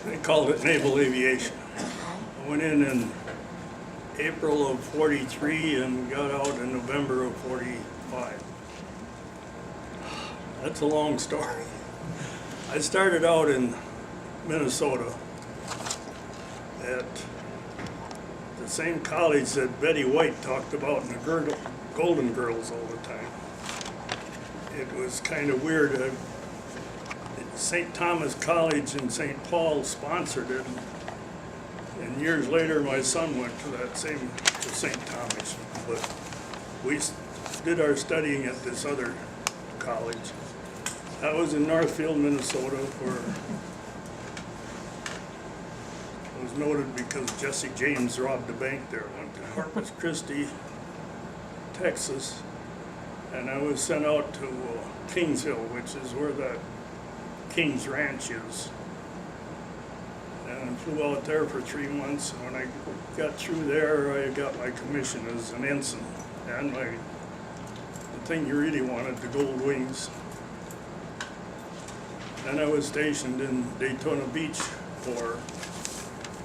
They called it naval aviation. I went in April of 43 and got out in November of 45. That's a long story. I started out in Minnesota at the same college that Betty White talked about in the Golden Girls all the time. It was kind of weird. St. Thomas College in St. Paul sponsored it, and years later my son went to that same to St. Thomas. But we did our studying at this other college. That was in Northfield, Minnesota, where it was noted because Jesse James robbed a bank there. Went to Corpus Christi, Texas, and I was sent out to Kings Hill, which is where that King's Ranch is. And I flew out there for 3 months, and when I got through there, I got my commission as an ensign, and the thing you really wanted, the Gold Wings. Then I was stationed in Daytona Beach for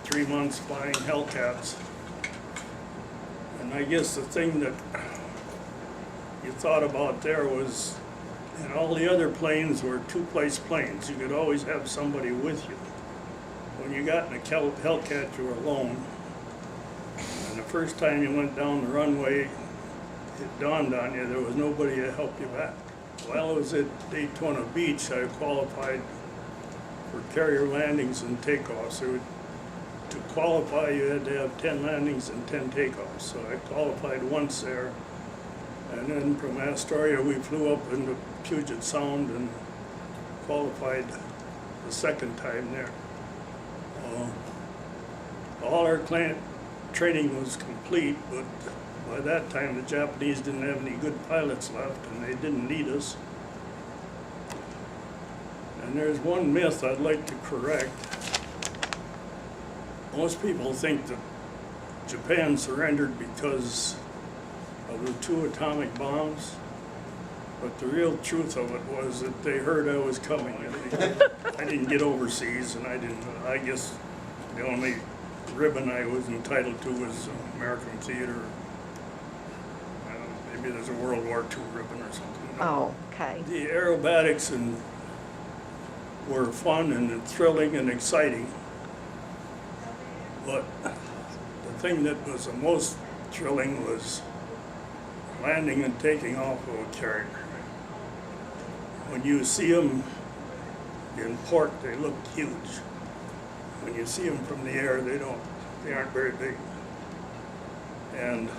3 months flying Hellcats. And I guess the thing that you thought about there was, and all the other planes were two-place planes. You could always have somebody with you. When you got in a Hellcat, you were alone. And the first time you went down the runway, it dawned on you there was nobody to help you back. While I was at Daytona Beach, I qualified for carrier landings and takeoffs. To qualify, you had to have 10 landings and 10 takeoffs. So I qualified once there. And then from Astoria, we flew up into Puget Sound and qualified the second time there. All our training was complete, but by that time the Japanese didn't have any good pilots left and they didn't need us. And there's one myth I'd like to correct. Most people think that Japan surrendered because of the 2 atomic bombs, but the real truth of it was that they heard I was coming. I didn't get overseas, and I guess the only ribbon I was entitled to was American Theater. Maybe there's a World War II ribbon or something. Oh, okay. The aerobatics were fun and thrilling and exciting, but the thing that was the most thrilling was landing and taking off of a carrier. When you see them in port, they look huge. When you see them from the air, they aren't very big. And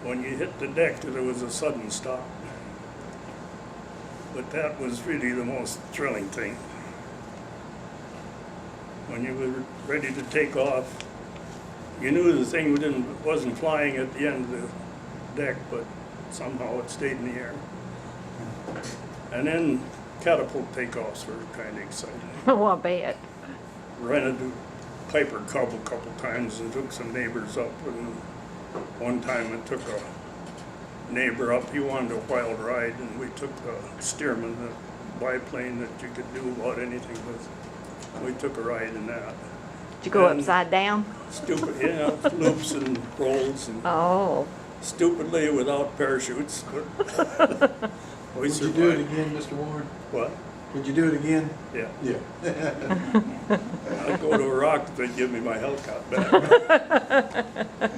when you hit the deck, there was a sudden stop. But that was really the most thrilling thing. When you were ready to take off, you knew the thing wasn't flying at the end of the deck, but somehow it stayed in the air. And then catapult takeoffs were kind of exciting. Oh, I bet. Rented a Piper Cub a couple times and took some neighbors up. And one time it took a neighbor up. He wanted a wild ride, and we took the Stearman, the biplane that you could do about anything with. We took a ride in that. Did you go And upside down? Stupid, loops and rolls and Oh. stupidly without parachutes. But we Would you do it survived. again, Mr. Ward? What? Would you do it again? Yeah. Yeah. I'd go to Iraq if they'd give me my Hellcat back.